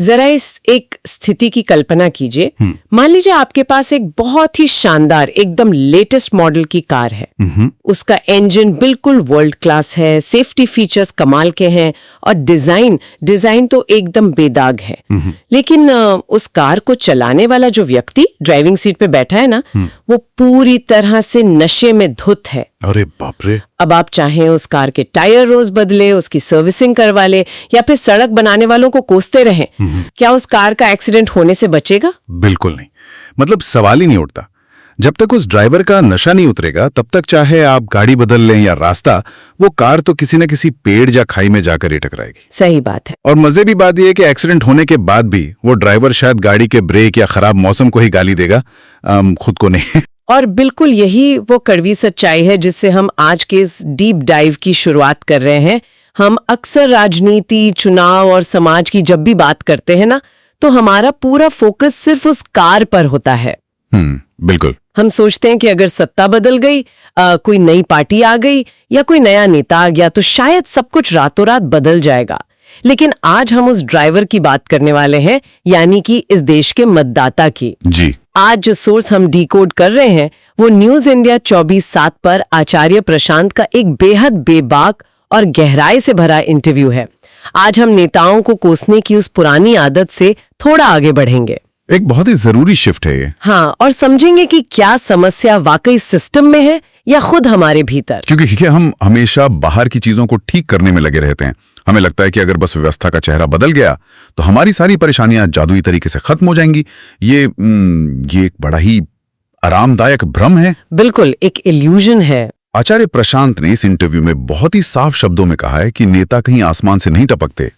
जरा इस एक स्थिति की कल्पना कीजिए। मान लीजिए आपके पास एक बहुत ही शानदार एकदम लेटेस्ट मॉडल की कार है। उसका इंजन बिल्कुल वर्ल्ड क्लास है, सेफ्टी फीचर्स कमाल के हैं और डिजाइन तो एकदम बेदाग है। लेकिन उस कार को चलाने वाला जो व्यक्ति ड्राइविंग सीट पे बैठा है ना, वो पूरी तरह से नशे में धुत है। अरे बाप रे। अब आप चाहें उस कार के टायर रोज बदले, उसकी सर्विसिंग करवा ले या फिर सड़क बनाने वालों को कोसते रहें, क्या उस कार का एक्सीडेंट होने से बचेगा? बिल्कुल नहीं। मतलब सवाल ही नहीं उठता। जब तक उस ड्राइवर का नशा नहीं उतरेगा तब तक चाहे आप गाड़ी बदल लें या रास्ता, वो कार तो किसी न किसी पेड़ या खाई में जाकर ही टकराएगी। सही बात है। और मजे की बात यह है कि एक्सीडेंट होने के बाद भी वो ड्राइवर शायद गाड़ी के ब्रेक या खराब मौसम को ही गाली देगा, खुद को नहीं। और बिल्कुल यही वो कड़वी सच्चाई है जिससे हम आज के इस डीप डाइव की शुरुआत कर रहे हैं। हम अक्सर राजनीति, चुनाव और समाज की जब भी बात करते हैं ना, तो हमारा पूरा फोकस सिर्फ उस कार पर होता है। बिल्कुल। हम सोचते हैं कि अगर सत्ता बदल गई, कोई नई पार्टी आ गई या कोई नया नेता आ गया तो शायद सब कुछ रातों रात बदल जाएगा। लेकिन आज हम उस ड्राइवर की बात करने वाले हैं, यानी कि इस देश के मतदाता की। जी। आज जो सोर्स हम डिकोड कर रहे हैं वो न्यूज इंडिया 24/7 पर आचार्य प्रशांत का एक बेहद बेबाक और गहराई से भरा इंटरव्यू है। आज हम नेताओं को कोसने की उस पुरानी आदत से थोड़ा आगे बढ़ेंगे। एक बहुत ही जरूरी शिफ्ट है ये। हाँ, और समझेंगे कि क्या समस्या वाकई सिस्टम में है या खुद हमारे भीतर। क्योंकि हम हमेशा बाहर की चीजों को ठीक करने में लगे रहते हैं। हमें लगता है कि अगर बस व्यवस्था का चेहरा बदल गया तो हमारी सारी परेशानियां जादुई तरीके से खत्म हो जाएंगी। ये एक बड़ा ही आरामदायक भ्रम है। बिल्कुल, एक इल्यूजन है। आचार्य प्रशांत ने इस इंटरव्यू में बहुत ही साफ शब्दों में कहा है कि नेता कहीं आसमान से नहीं टपकते,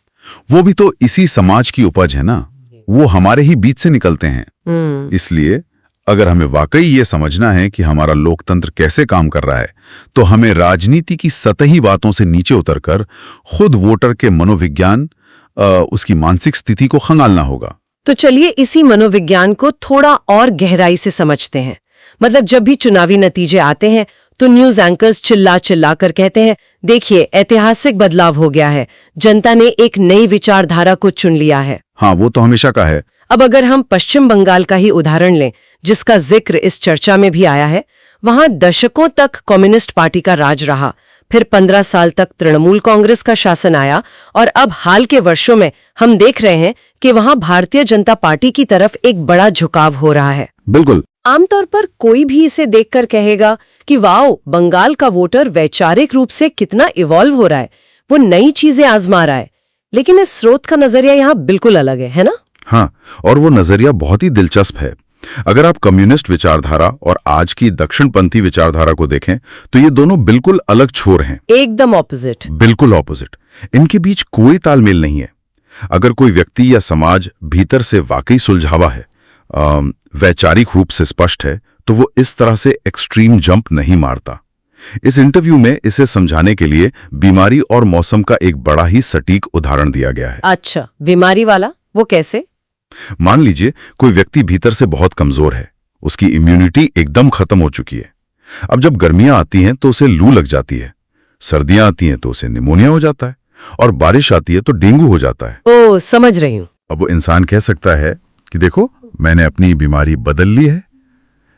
वो भी तो इसी समाज की उपज है ना, वो हमारे ही बीच से निकलते हैं। इसलिए अगर हमें वाकई ये समझना है कि हमारा लोकतंत्र कैसे काम कर रहा है, तो हमें राजनीति की सतही बातों से नीचे उतरकर खुद वोटर के मनोविज्ञान, उसकी मानसिक स्थिति को खंगालना होगा। तो चलिए इसी मनोविज्ञान को थोड़ा और गहराई से समझते हैं। मतलब जब भी चुनावी नतीजे आते हैं तो न्यूज एंकर्स चिल्ला कर कहते हैं, देखिए ऐतिहासिक बदलाव हो गया है, जनता ने एक नई विचारधारा को चुन लिया है। हाँ, वो तो हमेशा का है। अब अगर हम पश्चिम बंगाल का ही उदाहरण लें, जिसका जिक्र इस चर्चा में भी आया है, वहां दशकों तक कम्युनिस्ट पार्टी का राज रहा, फिर 15 साल तक तृणमूल कांग्रेस का शासन आया और अब हाल के वर्षों में हम देख रहे हैं कि वहां भारतीय जनता पार्टी की तरफ एक बड़ा झुकाव हो रहा है। बिल्कुल। आमतौर पर कोई भी इसे देखकर कहेगा कि वाओ, बंगाल का वोटर वैचारिक रूप से कितना इवॉल्व हो रहा है, वो नई चीजें आजमा रहा है। लेकिन इस स्रोत का नजरिया यहाँ बिल्कुल अलग है ना? हाँ, और वो नजरिया बहुत ही दिलचस्प है। अगर आप कम्युनिस्ट विचारधारा और आज की दक्षिणपंथी विचारधारा को देखें तो ये दोनों बिल्कुल अलग छोर हैं। एकदम ऑपोजिट। बिल्कुल ऑपोजिट। इनके बीच कोई तालमेल नहीं है। अगर कोई व्यक्ति या समाज भीतर से वाकई सुलझावा है, वैचारिक रूप से स्पष्ट है, तो वो इस तरह से एक्सट्रीम जंप नहीं मारता। इस इंटरव्यू में इसे समझाने के लिए बीमारी और मौसम का एक बड़ा ही सटीक उदाहरण दिया गया है। अच्छा, बीमारी वाला? वो कैसे? मान लीजिए कोई व्यक्ति भीतर से बहुत कमजोर है, उसकी इम्यूनिटी एकदम खत्म हो चुकी है। अब जब गर्मियां आती हैं तो उसे लू लग जाती है, सर्दियां आती हैं तो उसे निमोनिया हो जाता है, और बारिश आती है तो डेंगू हो जाता है। ओह, समझ रही हूँ। अब वो इंसान कह सकता है कि देखो, मैंने अपनी बीमारी बदल ली है,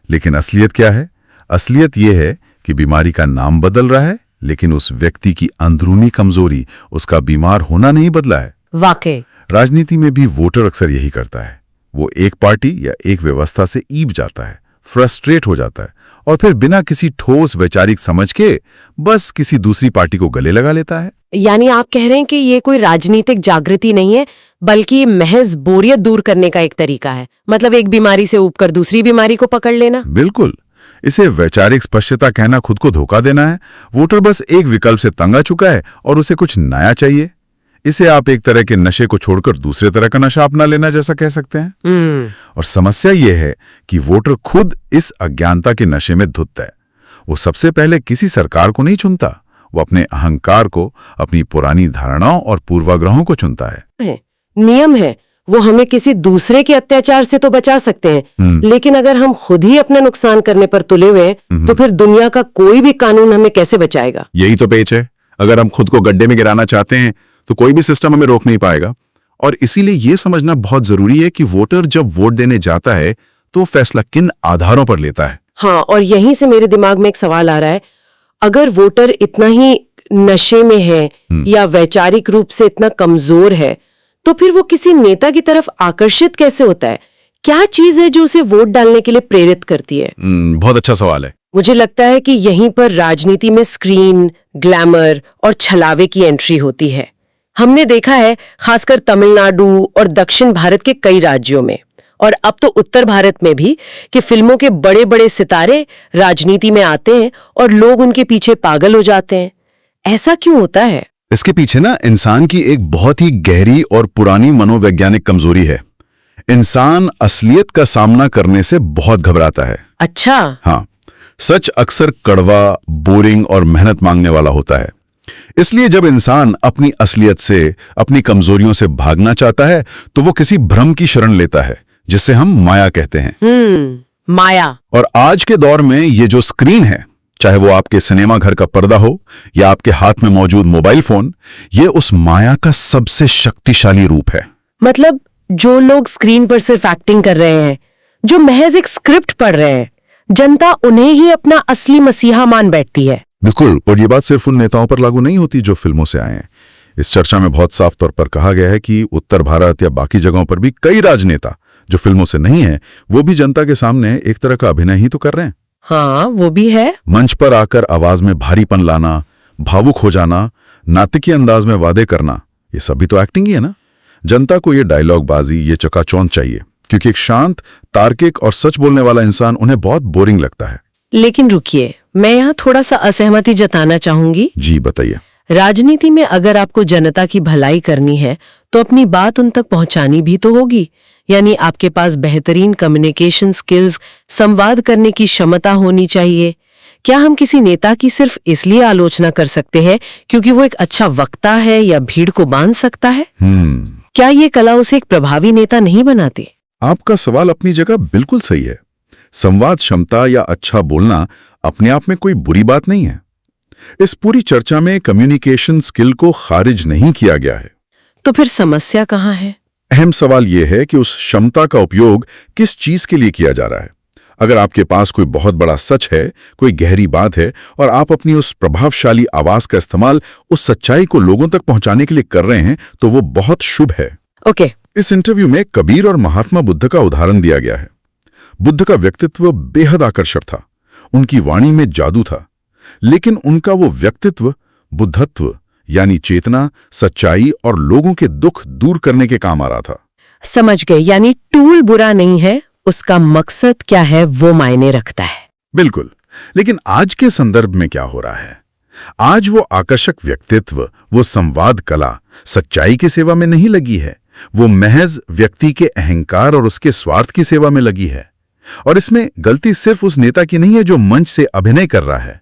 लेकिन असलियत क्या है? असलियत यह है कि बीमारी का नाम बदल रहा है, लेकिन उस व्यक्ति की अंदरूनी कमजोरी, उसका बीमार होना नहीं बदला है। वाकई राजनीति में भी वोटर अक्सर यही करता है। वो एक पार्टी या एक व्यवस्था से ईब जाता है, फ्रस्ट्रेट हो जाता है, और फिर बिना किसी ठोस वैचारिक समझ के बस किसी दूसरी पार्टी को गले लगा लेता है। यानी आप कह रहे हैं कि ये कोई राजनीतिक जागृति नहीं है, बल्कि महज बोरियत दूर करने का एक तरीका है। मतलब एक बीमारी से ऊबकर दूसरी बीमारी को पकड़ लेना। बिल्कुल। इसे वैचारिक स्पष्टता कहना खुद को धोखा देना है। वोटर बस एक विकल्प से तंग आ चुका है और उसे कुछ नया चाहिए। इसे आप एक तरह के नशे को छोड़कर दूसरे तरह का नशा अपना लेना जैसा कह सकते हैं। और समस्या यह है कि वोटर खुद इस अज्ञानता के नशे में धुत है। वो सबसे पहले किसी सरकार को नहीं चुनता, वो अपने अहंकार को, अपनी पुरानी धारणाओं और पूर्वाग्रहों को चुनता है। नियम है, वो हमें किसी दूसरे के अत्याचार से तो बचा सकते हैं, लेकिन अगर हम खुद ही अपना नुकसान करने पर तुले हुए हैं तो फिर दुनिया का कोई भी कानून हमें कैसे बचाएगा? यही तो पेच है। अगर हम खुद को गड्ढे में गिराना चाहते हैं तो कोई भी सिस्टम हमें रोक नहीं पाएगा। और इसीलिए ये समझना बहुत जरूरी है कि वोटर जब वोट देने जाता है तो फैसला किन आधारों पर लेता है। हाँ, और यहीं से मेरे दिमाग में एक सवाल आ रहा है, अगर वोटर इतना ही नशे में है या वैचारिक रूप से इतना कमजोर है, तो फिर वो किसी नेता की तरफ आकर्षित कैसे होता है? क्या चीज है जो उसे वोट डालने के लिए प्रेरित करती है? बहुत अच्छा सवाल है। मुझे लगता है कि यहीं पर राजनीति में स्क्रीन, ग्लैमर और छलावे की एंट्री होती है। हमने देखा है, खासकर तमिलनाडु और दक्षिण भारत के कई राज्यों में, और अब तो उत्तर भारत में भी, कि फिल्मों के बड़े बड़े सितारे राजनीति में आते हैं और लोग उनके पीछे पागल हो जाते हैं। ऐसा क्यों होता है? इसके पीछे ना इंसान की एक बहुत ही गहरी और पुरानी मनोवैज्ञानिक कमजोरी है। इंसान असलियत का सामना करने से बहुत घबराता है। अच्छा। हाँ, सच अक्सर कड़वा, बोरिंग और मेहनत मांगने वाला होता है। इसलिए जब इंसान अपनी असलियत से, अपनी कमजोरियों से भागना चाहता है तो वो किसी भ्रम की शरण लेता है, जिसे हम माया कहते हैं। माया। और आज के दौर में ये जो स्क्रीन है, चाहे वो आपके सिनेमा घर का पर्दा हो या आपके हाथ में मौजूद मोबाइल फोन, ये उस माया का सबसे शक्तिशाली रूप है। मतलब जो लोग स्क्रीन पर सिर्फ एक्टिंग कर रहे हैं, जो महज एक स्क्रिप्ट पढ़ रहे हैं, जनता उन्हें ही अपना असली मसीहा मान बैठती है। बिल्कुल, और ये बात सिर्फ उन नेताओं पर लागू नहीं होती जो फिल्मों से आए हैं। इस चर्चा में बहुत साफ तौर पर कहा गया है कि उत्तर भारत या बाकी जगहों पर भी कई राजनेता जो फिल्मों से नहीं है, वो भी जनता के सामने एक तरह का अभिनय ही तो कर रहे हैं। हाँ, वो भी है। मंच पर आकर आवाज में भारीपन लाना, भावुक हो जाना, नाटकीय अंदाज में वादे करना, ये सभी तो एक्टिंग ही है ना। जनता को ये डायलॉग बाजी, ये चकाचौंध चाहिए, क्योंकि एक शांत, तार्किक और सच बोलने वाला इंसान उन्हें बहुत बोरिंग लगता है। लेकिन रुकिए, मैं यहाँ थोड़ा सा असहमति जताना चाहूंगी। जी बताइए। राजनीति में अगर आपको जनता की भलाई करनी है तो अपनी बात उन तक पहुंचानी भी तो होगी। यानी आपके पास बेहतरीन कम्युनिकेशन स्किल्स, संवाद करने की क्षमता होनी चाहिए। क्या हम किसी नेता की सिर्फ इसलिए आलोचना कर सकते हैं क्योंकि वो एक अच्छा वक्ता है या भीड़ को बांध सकता है? क्या ये कला उसे एक प्रभावी नेता नहीं बनाती? आपका सवाल अपनी जगह बिल्कुल सही है। संवाद क्षमता या अच्छा बोलना अपने आप में कोई बुरी बात नहीं है। इस पूरी चर्चा में कम्युनिकेशन स्किल को खारिज नहीं किया गया है। तो फिर समस्या कहाँ है? अहम सवाल यह है कि उस क्षमता का उपयोग किस चीज के लिए किया जा रहा है। अगर आपके पास कोई बहुत बड़ा सच है, कोई गहरी बात है, और आप अपनी उस प्रभावशाली आवाज का इस्तेमाल उस सच्चाई को लोगों तक पहुंचाने के लिए कर रहे हैं, तो वो बहुत शुभ है। ओके। इस इंटरव्यू में कबीर और महात्मा बुद्ध का उदाहरण दिया गया है। बुद्ध का व्यक्तित्व बेहद आकर्षक था, उनकी वाणी में जादू था, लेकिन उनका वो व्यक्तित्व बुद्धत्व यानी चेतना, सच्चाई और लोगों के दुख दूर करने के काम आ रहा था। समझ गए, यानी टूल बुरा नहीं है, उसका मकसद क्या है वो मायने रखता है। बिल्कुल। लेकिन आज के संदर्भ में क्या हो रहा है? आज वो आकर्षक व्यक्तित्व, वो संवाद कला सच्चाई की सेवा में नहीं लगी है, वो महज व्यक्ति के अहंकार और उसके स्वार्थ की सेवा में लगी है। और इसमें गलती सिर्फ उस नेता की नहीं है जो मंच से अभिनय कर रहा है,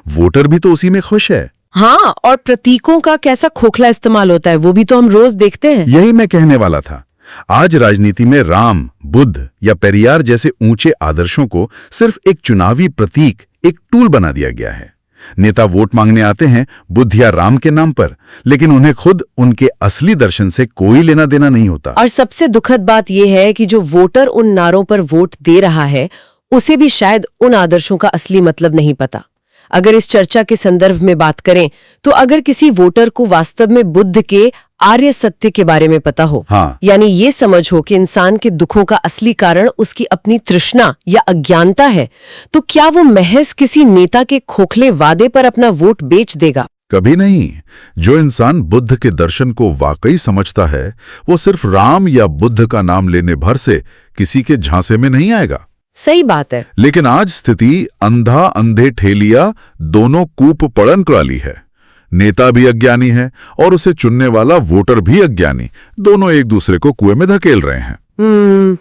वोटर भी तो उसी में खुश है। हाँ, और प्रतीकों का कैसा खोखला इस्तेमाल होता है वो भी तो हम रोज देखते हैं। यही मैं कहने वाला था। आज राजनीति में राम, बुद्ध या पेरियार जैसे ऊंचे आदर्शों को सिर्फ एक चुनावी प्रतीक, एक टूल बना दिया गया है। नेता वोट मांगने आते हैं बुद्ध या राम के नाम पर, लेकिन उन्हें खुद उनके असली दर्शन से कोई लेना देना नहीं होता। और सबसे दुखद बात यह है कि जो वोटर उन नारों पर वोट दे रहा है, उसे भी शायद उन आदर्शों का असली मतलब नहीं पता। अगर इस चर्चा के संदर्भ में बात करें तो अगर किसी वोटर को वास्तव में बुद्ध के आर्य सत्य के बारे में पता हो, हाँ। यानी ये समझ हो कि इंसान के दुखों का असली कारण उसकी अपनी तृष्णा या अज्ञानता है, तो क्या वो महज किसी नेता के खोखले वादे पर अपना वोट बेच देगा? कभी नहीं। जो इंसान बुद्ध के दर्शन को वाकई समझता है, वो सिर्फ राम या बुद्ध का नाम लेने भर से किसी के झांसे में नहीं आएगा। सही बात है। लेकिन आज स्थिति अंधा अंधे ठेलिया दोनों कूप पड़न कराली है। नेता भी अज्ञानी है और उसे चुनने वाला वोटर भी अज्ञानी, दोनों एक दूसरे को कुएं में धकेल रहे हैं।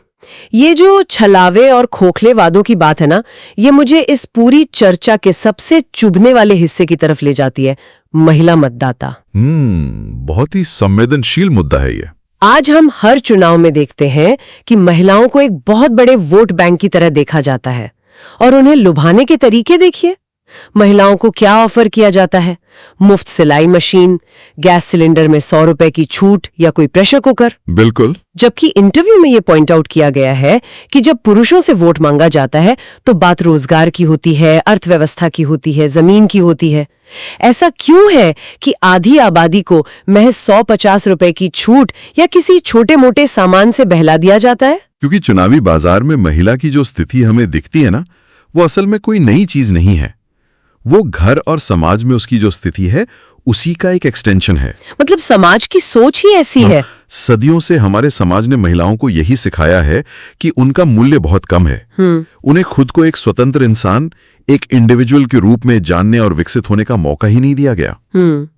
ये जो छलावे और खोखले वादों की बात है ना, ये मुझे इस पूरी चर्चा के सबसे चुभने वाले हिस्से की तरफ ले जाती है, महिला मतदाता। बहुत ही संवेदनशील मुद्दा है ये। आज हम हर चुनाव में देखते हैं कि महिलाओं को एक बहुत बड़े वोट बैंक की तरह देखा जाता है, और उन्हें लुभाने के तरीके देखिए। महिलाओं को क्या ऑफर किया जाता है? मुफ्त सिलाई मशीन, गैस सिलेंडर में 100 रुपए की छूट या कोई प्रेशर कुकर। बिल्कुल। जबकि इंटरव्यू में ये पॉइंट आउट किया गया है कि जब पुरुषों से वोट मांगा जाता है तो बात रोजगार की होती है, अर्थव्यवस्था की होती है, जमीन की होती है। ऐसा क्यों है कि आधी आबादी को महज 150 रुपए की छूट या किसी छोटे मोटे सामान से बहला दिया जाता है? क्योंकि चुनावी बाजार में महिला की जो स्थिति हमें दिखती है ना, वो असल में कोई नई चीज नहीं है। वो घर और समाज में उसकी जो स्थिति है उसी का एक एक्सटेंशन है। मतलब समाज की सोच ही ऐसी है। सदियों से हमारे समाज ने महिलाओं को यही सिखाया है कि उनका मूल्य बहुत कम है। उन्हें खुद को एक स्वतंत्र इंसान, एक इंडिविजुअल के रूप में जानने और विकसित होने का मौका ही नहीं दिया गया।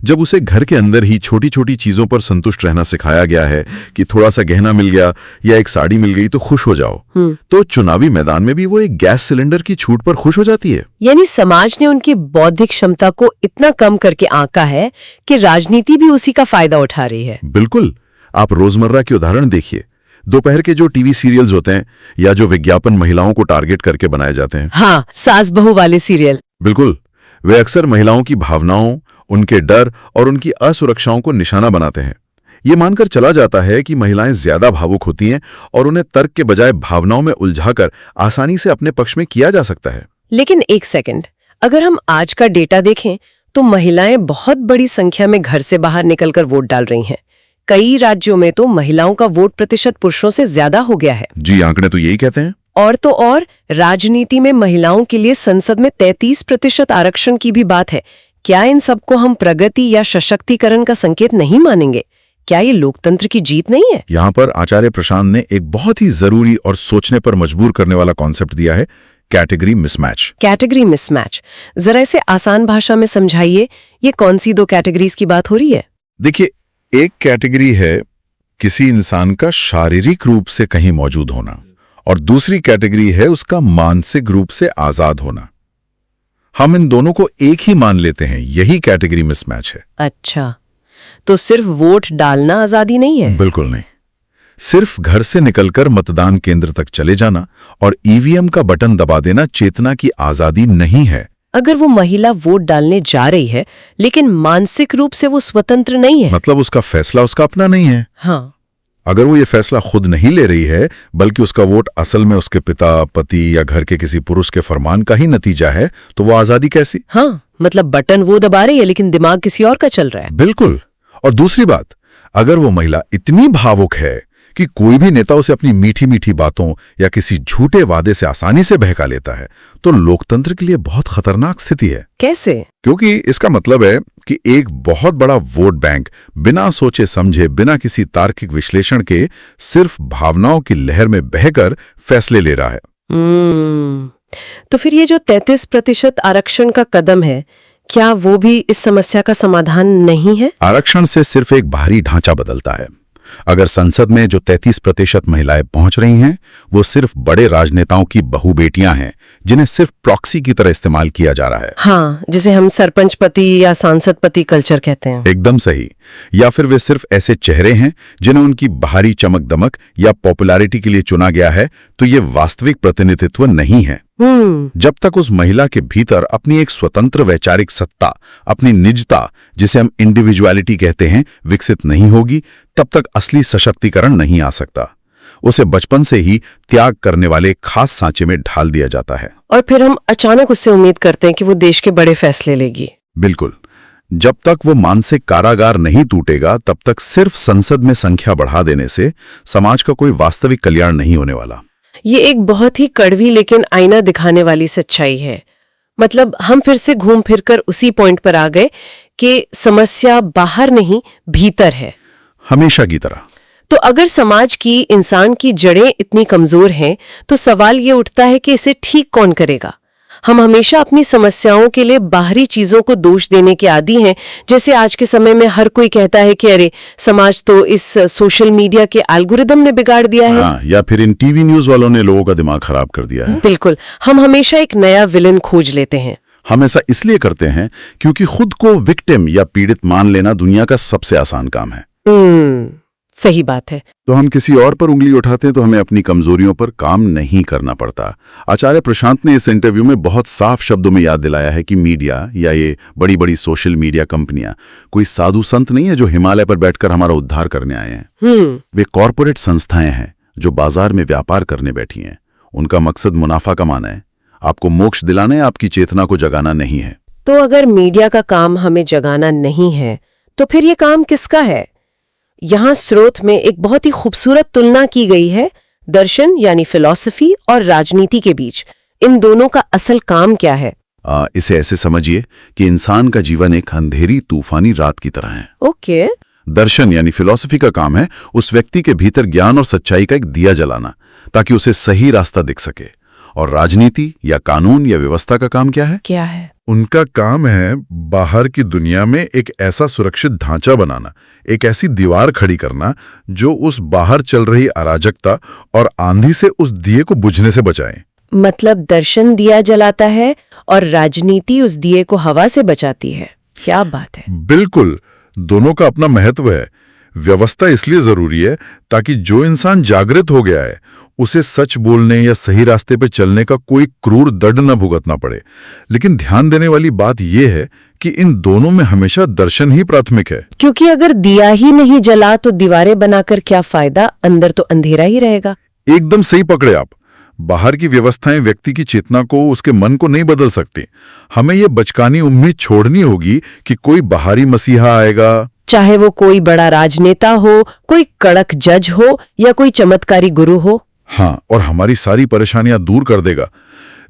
जब उसे घर के अंदर ही छोटी छोटी चीजों पर संतुष्ट रहना सिखाया गया है कि थोड़ा सा गहना मिल गया या एक साड़ी मिल गई तो खुश हो जाओ, तो चुनावी मैदान में भी वो एक गैस सिलेंडर की छूट पर खुश हो जाती है। यानी समाज ने उनकी बौद्धिक क्षमता को इतना कम करके आंका है कि राजनीति भी उसी का फायदा उठा रही है। बिल्कुल। आप रोजमर्रा के उदाहरण देखिए। दोपहर के जो टीवी सीरियल्स होते हैं या जो विज्ञापन महिलाओं को टारगेट करके बनाए जाते हैं। हाँ, सास बहू वाले सीरियल। बिल्कुल। वे अक्सर महिलाओं की भावनाओं, उनके डर और उनकी असुरक्षाओं को निशाना बनाते हैं। ये मानकर चला जाता है कि महिलाएं ज्यादा भावुक होती हैं और उन्हें तर्क के बजाय भावनाओं में उलझाकर आसानी से अपने पक्ष में किया जा सकता है। लेकिन एक सेकंड, अगर हम आज का डेटा देखें तो महिलाएं बहुत बड़ी संख्या में घर से बाहर निकलकर वोट डाल रही हैं। कई राज्यों में तो महिलाओं का वोट प्रतिशत पुरुषों से ज्यादा हो गया है। जी, आंकड़े तो यही कहते हैं। और तो और राजनीति में महिलाओं के लिए संसद में 33% आरक्षण की भी बात है। क्या इन सबको हम प्रगति या सशक्तिकरण का संकेत नहीं मानेंगे? क्या ये लोकतंत्र की जीत नहीं है? यहाँ पर आचार्य प्रशांत ने एक बहुत ही जरूरी और सोचने पर मजबूर करने वाला कॉन्सेप्ट दिया है, कैटेगरी मिसमैच। कैटेगरी मिसमैच, जरा इसे आसान भाषा में समझाइए। ये कौन सी दो कैटेगरीज की बात हो रही है? देखिए, एक कैटेगरी है किसी इंसान का शारीरिक रूप से कहीं मौजूद होना और दूसरी कैटेगरी है उसका मानसिक रूप से आजाद होना। हम इन दोनों को एक ही मान लेते हैं, यही कैटेगरी मिसमैच है। अच्छा, तो सिर्फ वोट डालना आजादी नहीं है? बिल्कुल नहीं। सिर्फ घर से निकलकर मतदान केंद्र तक चले जाना और ईवीएम का बटन दबा देना चेतना की आजादी नहीं है। अगर वो महिला वोट डालने जा रही है लेकिन मानसिक रूप से वो स्वतंत्र नहीं है, मतलब उसका फैसला उसका अपना नहीं है। हाँ, अगर वो ये फैसला खुद नहीं ले रही है बल्कि उसका वोट असल में उसके पिता, पति या घर के किसी पुरुष के फरमान का ही नतीजा है, तो वो आजादी कैसी? हाँ, मतलब बटन वो दबा रही है लेकिन दिमाग किसी और का चल रहा है। बिल्कुल। और दूसरी बात, अगर वो महिला इतनी भावुक है कि कोई भी नेता उसे अपनी मीठी मीठी बातों या किसी झूठे वादे से आसानी से बहका लेता है, तो लोकतंत्र के लिए बहुत खतरनाक स्थिति है। कैसे? क्योंकि इसका मतलब है कि एक बहुत बड़ा वोट बैंक बिना सोचे समझे, बिना किसी तार्किक विश्लेषण के सिर्फ भावनाओं की लहर में बहकर फैसले ले रहा है। तो फिर ये जो 33% आरक्षण का कदम है, क्या वो भी इस समस्या का समाधान नहीं है? आरक्षण से सिर्फ एक बाहरी ढांचा बदलता है। अगर संसद में जो 33% महिलाएं पहुंच रही हैं, वो सिर्फ बड़े राजनेताओं की बहू बेटियां हैं जिन्हें सिर्फ प्रॉक्सी की तरह इस्तेमाल किया जा रहा है। हाँ, जिसे हम सरपंच पति या सांसद पति कल्चर कहते हैं। एकदम सही। या फिर वे सिर्फ ऐसे चेहरे हैं जिन्हें उनकी बाहरी चमक दमक या पॉपुलैरिटी के लिए चुना गया है, तो ये वास्तविक प्रतिनिधित्व नहीं है। जब तक उस महिला के भीतर अपनी एक स्वतंत्र वैचारिक सत्ता, अपनी निजता, जिसे हम इंडिविजुअलिटी कहते हैं, विकसित नहीं होगी, तब तक असली सशक्तिकरण नहीं आ सकता। उसे बचपन से ही त्याग करने वाले खास सांचे में ढाल दिया जाता है और फिर हम अचानक उससे उम्मीद करते हैं कि वो देश के बड़े फैसले लेगी। बिल्कुल। जब तक वो मानसिक कारागार नहीं टूटेगा, तब तक सिर्फ संसद में संख्या बढ़ा देने से समाज का कोई वास्तविक कल्याण नहीं होने वाला। ये एक बहुत ही कड़वी लेकिन आईना दिखाने वाली सच्चाई है। मतलब हम फिर से घूम फिरकर उसी पॉइंट पर आ गए कि समस्या बाहर नहीं, भीतर है, हमेशा की तरह। तो अगर समाज की, इंसान की जड़ें इतनी कमजोर हैं, तो सवाल ये उठता है कि इसे ठीक कौन करेगा? हम हमेशा अपनी समस्याओं के लिए बाहरी चीजों को दोष देने के आदी हैं। जैसे आज के समय में हर कोई कहता है कि अरे समाज तो इस सोशल मीडिया के एल्गोरिदम ने बिगाड़ दिया है। हाँ, या फिर इन टीवी न्यूज वालों ने लोगों का दिमाग खराब कर दिया है। बिल्कुल, हम हमेशा एक नया विलन खोज लेते हैं। हम ऐसा इसलिए करते हैं क्योंकि खुद को विक्टिम या पीड़ित मान लेना दुनिया का सबसे आसान काम है। सही बात है। तो हम किसी और पर उंगली उठाते हैं तो हमें अपनी कमजोरियों पर काम नहीं करना पड़ता। आचार्य प्रशांत ने इस इंटरव्यू में बहुत साफ शब्दों में याद दिलाया है कि मीडिया या ये बड़ी बड़ी सोशल मीडिया कंपनियां कोई साधु संत नहीं है जो हिमालय पर बैठकर हमारा उद्धार करने आए हैं। वे कॉरपोरेट संस्थाएं हैं जो बाजार में व्यापार करने बैठी हैं। उनका मकसद मुनाफा कमाना है, आपको मोक्ष दिलाना है, आपकी चेतना को जगाना नहीं है। तो अगर मीडिया का काम हमें जगाना नहीं है तो फिर ये काम किसका है? यहाँ स्रोत में एक बहुत ही खूबसूरत तुलना की गई है दर्शन यानी फिलॉसफी और राजनीति के बीच। इन दोनों का असल काम क्या है? इसे ऐसे समझिए कि इंसान का जीवन एक अंधेरी तूफानी रात की तरह है। ओके। दर्शन यानी फिलॉसफी का काम है उस व्यक्ति के भीतर ज्ञान और सच्चाई का एक दिया जलाना ताकि उसे सही रास्ता दिख सके। और राजनीति या कानून या व्यवस्था का काम क्या है? क्या है? उनका काम है बाहर की दुनिया में एक ऐसा सुरक्षित ढांचा बनाना, एक ऐसी दीवार खड़ी करना जो उस बाहर चल रही अराजकता और आंधी से उस दिए को बुझने से बचाए। मतलब दर्शन दिया जलाता है और राजनीति उस दिए को हवा से बचाती है। क्या बात है। बिल्कुल, दोनों का अपना महत्व है। व्यवस्था इसलिए जरूरी है ताकि जो इंसान जागृत हो गया है उसे सच बोलने या सही रास्ते पर चलने का कोई क्रूर दंड न भुगतना पड़े। लेकिन ध्यान देने वाली बात यह है कि इन दोनों में हमेशा दर्शन ही प्राथमिक है। क्योंकि अगर दिया ही नहीं जला तो दीवारें बनाकर क्या फायदा, अंदर तो अंधेरा ही रहेगा। एकदम सही पकड़े आप। बाहर की व्यवस्थाएं व्यक्ति की चेतना को, उसके मन को नहीं बदल सकती। हमें यह बचकानी उम्मीद छोड़नी होगी कि कोई बाहरी मसीहा आएगा, चाहे वो कोई बड़ा राजनेता हो, कोई कड़क जज हो या कोई चमत्कारी गुरु हो। हाँ, और हमारी सारी परेशानियां दूर कर देगा।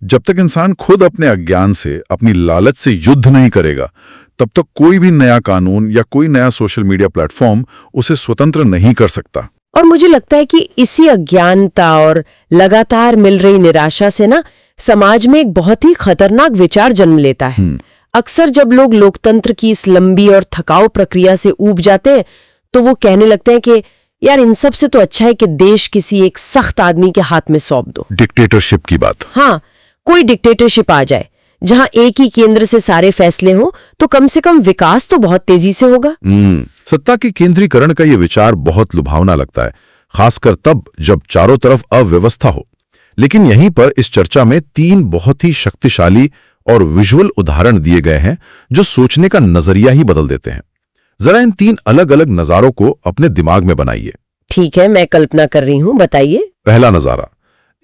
जब तक इंसान खुद अपने अज्ञान से, अपनी लालच से युद्ध नहीं करेगा, तब तक कोई भी नया कानून या कोई नया सोशल मीडिया प्लेटफॉर्म उसे स्वतंत्र नहीं कर सकता। और मुझे लगता है कि इसी अज्ञानता और लगातार मिल रही निराशा से ना समाज में एक बहुत ही खतरनाक विचार जन्म लेता है। अक्सर जब लोग लोकतंत्र की इस लंबी और थकाऊ प्रक्रिया से ऊब जाते हैं तो वो कहने लगते हैं कि यार इन सब से तो अच्छा है कि देश किसी एक सख्त आदमी के हाथ में सौंप दो। डिक्टेटरशिप की बात। हाँ, कोई डिक्टेटरशिप आ जाए जहां एक ही केंद्र से सारे फैसले हों तो कम से कम विकास तो बहुत तेजी से होगा। सत्ता के केंद्रीकरण का यह विचार बहुत लुभावना लगता है, खासकर तब जब चारों तरफ अव्यवस्था हो। लेकिन यहीं पर इस चर्चा में 3 बहुत ही शक्तिशाली और विजुअल उदाहरण दिए गए हैं जो सोचने का नजरिया ही बदल देते हैं। जरा इन 3 अलग अलग नजारों को अपने दिमाग में बनाइए। ठीक है, मैं कल्पना कर रही हूं, बताइए। पहला नजारा,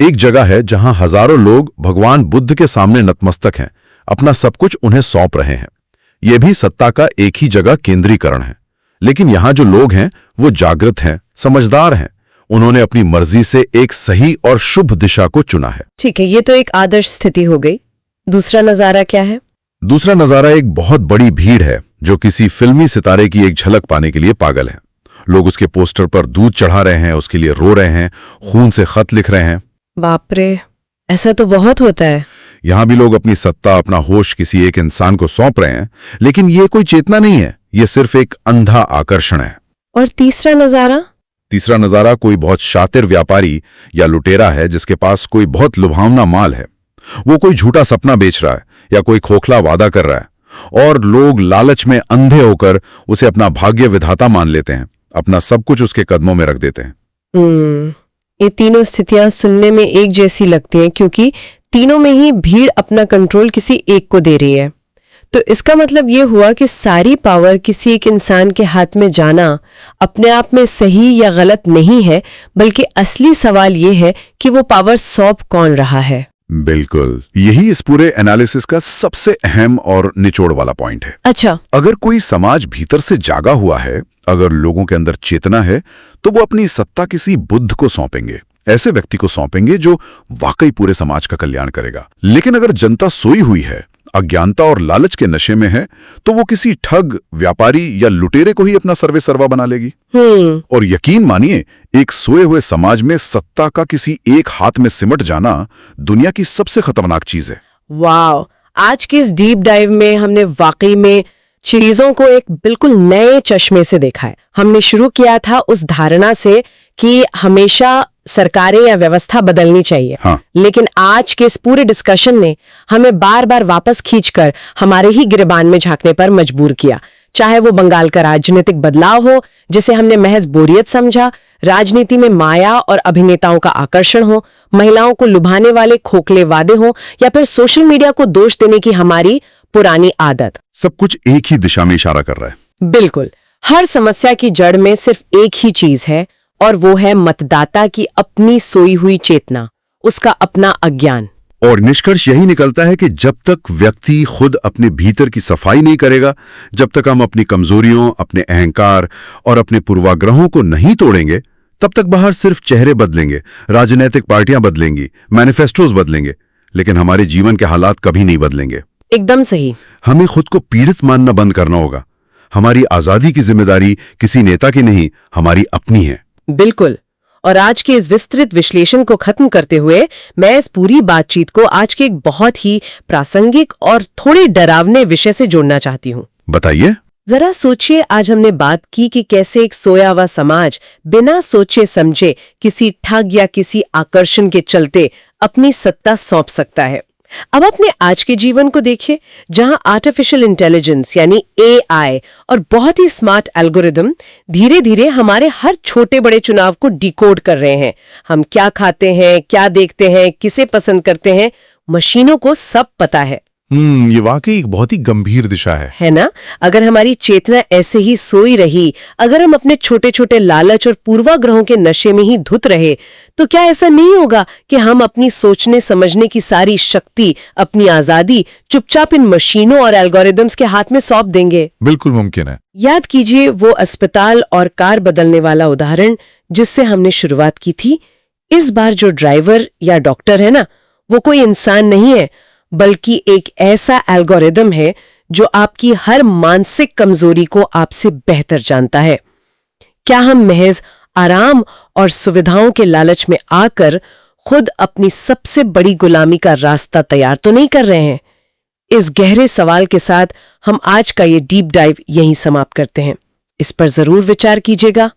एक जगह है जहां हजारों लोग भगवान बुद्ध के सामने नतमस्तक हैं, अपना सब कुछ उन्हें सौंप रहे हैं। यह भी सत्ता का एक ही जगह केंद्रीकरण है। लेकिन यहां जो लोग हैं वो जागृत हैं, समझदार हैं। उन्होंने अपनी मर्जी से एक सही और शुभ दिशा को चुना है। ठीक है, ये तो एक आदर्श स्थिति हो गई। दूसरा नजारा क्या है? दूसरा नजारा एक बहुत बड़ी भीड़ है जो किसी फिल्मी सितारे की एक झलक पाने के लिए पागल है। लोग उसके पोस्टर पर दूध चढ़ा रहे हैं, उसके लिए रो रहे हैं, खून से खत लिख रहे हैं। बाप रे, ऐसा तो बहुत होता है। यहां भी लोग अपनी सत्ता, अपना होश किसी एक इंसान को सौंप रहे हैं, लेकिन ये कोई चेतना नहीं है, ये सिर्फ एक अंधा आकर्षण है। और तीसरा नजारा? तीसरा नजारा कोई बहुत शातिर व्यापारी या लुटेरा है जिसके पास कोई बहुत लुभावना माल है। वो कोई झूठा सपना बेच रहा है या कोई खोखला वादा कर रहा है और लोग लालच में अंधे होकर उसे अपना भाग्य विधाता मान लेते हैं, अपना सब कुछ उसके कदमों में रख देते हैं। ये तीनों स्थितियां सुनने में एक जैसी लगती हैं क्योंकि तीनों में ही भीड़ अपना कंट्रोल किसी एक को दे रही है। तो इसका मतलब ये हुआ कि सारी पावर किसी एक इंसान के हाथ में जाना अपने आप में सही या गलत नहीं है, बल्कि असली सवाल ये है कि वो पावर सौंप कौन रहा है। बिल्कुल, यही इस पूरे एनालिसिस का सबसे अहम और निचोड़ वाला पॉइंट है। अच्छा, अगर कोई समाज भीतर से जागा हुआ है, अगर लोगों के अंदर चेतना है, तो वो अपनी सत्ता किसी बुद्ध को सौंपेंगे, ऐसे व्यक्ति को सौंपेंगे जो वाकई पूरे समाज का कल्याण करेगा। लेकिन अगर जनता सोई हुई है, अज्ञानता और लालच के नशे में है, तो वो किसी ठग, व्यापारी या लुटेरे को ही अपना सर्वे सर्वा बना लेगी। और यकीन मानिए, एक सोए हुए समाज में सत्ता का किसी एक हाथ में सिमट जाना दुनिया की सबसे खतरनाक चीज है। वाह, आज की इस डीप डाइव में हमने वाकई में चीजों को एक बिल्कुल नए चश्मे से देखा है। हमने शुरू किया था उस धारणा से कि हमेशा सरकारें या व्यवस्था बदलनी चाहिए। हाँ। लेकिन आज के इस पूरे डिस्कशन ने हमें बार बार वापस खींचकर हमारे ही गिरबान में झांकने पर मजबूर किया। चाहे वो बंगाल का राजनीतिक बदलाव हो जिसे हमने महज बोरियत समझा, राजनीति में माया और अभिनेताओं का आकर्षण हो, महिलाओं को लुभाने वाले खोखले वादे हो, या फिर सोशल मीडिया को दोष देने की हमारी पुरानी आदत। सब कुछ एक ही दिशा में इशारा कर रहा है। बिल्कुल, हर समस्या की जड़ में सिर्फ एक ही चीज है, और वो है मतदाता की अपनी सोई हुई चेतना, उसका अपना अज्ञान। और निष्कर्ष यही निकलता है कि जब तक व्यक्ति खुद अपने भीतर की सफाई नहीं करेगा, जब तक हम अपनी कमजोरियों, अपने अहंकार और अपने पूर्वाग्रहों को नहीं तोड़ेंगे, तब तक बाहर सिर्फ चेहरे बदलेंगे, राजनीतिक पार्टियां बदलेंगी, मैनिफेस्टोज बदलेंगे, लेकिन हमारे जीवन के हालात कभी नहीं बदलेंगे। एकदम सही। हमें खुद को पीड़ित मानना बंद करना होगा। हमारी आजादी की जिम्मेदारी किसी नेता की नहीं, हमारी अपनी है। बिल्कुल। और आज के इस विस्तृत विश्लेषण को खत्म करते हुए मैं इस पूरी बातचीत को आज के एक बहुत ही प्रासंगिक और थोड़े डरावने विषय से जोड़ना चाहती हूँ। बताइए। जरा सोचिए, आज हमने बात की कि कैसे एक सोया हुआ समाज बिना सोचे समझे किसी ठग या किसी आकर्षण के चलते अपनी सत्ता सौंप सकता है। अब अपने आज के जीवन को देखिए, जहां आर्टिफिशियल इंटेलिजेंस यानी AI और बहुत ही स्मार्ट एल्गोरिदम धीरे धीरे हमारे हर छोटे बड़े चुनाव को डिकोड कर रहे हैं। हम क्या खाते हैं, क्या देखते हैं, किसे पसंद करते हैं, मशीनों को सब पता है। ये वाकई एक बहुत ही गंभीर दिशा है ना? अगर हमारी चेतना ऐसे ही सोई रही, अगर हम अपने छोटे छोटे लालच और पूर्वाग्रहों के नशे में ही धुत रहे, तो क्या ऐसा नहीं होगा कि हम अपनी सोचने समझने की सारी शक्ति, अपनी आजादी चुपचाप इन मशीनों और एल्गोरिदम्स के हाथ में सौंप देंगे? बिल्कुल मुमकिन है। याद कीजिए वो अस्पताल और कार बदलने वाला उदाहरण जिससे हमने शुरुआत की थी। इस बार जो ड्राइवर या डॉक्टर है ना, वो कोई इंसान नहीं है, बल्कि एक ऐसा एल्गोरिदम है जो आपकी हर मानसिक कमजोरी को आपसे बेहतर जानता है। क्या हम महज आराम और सुविधाओं के लालच में आकर खुद अपनी सबसे बड़ी गुलामी का रास्ता तैयार तो नहीं कर रहे हैं? इस गहरे सवाल के साथ हम आज का ये डीप डाइव यहीं समाप्त करते हैं। इस पर जरूर विचार कीजिएगा।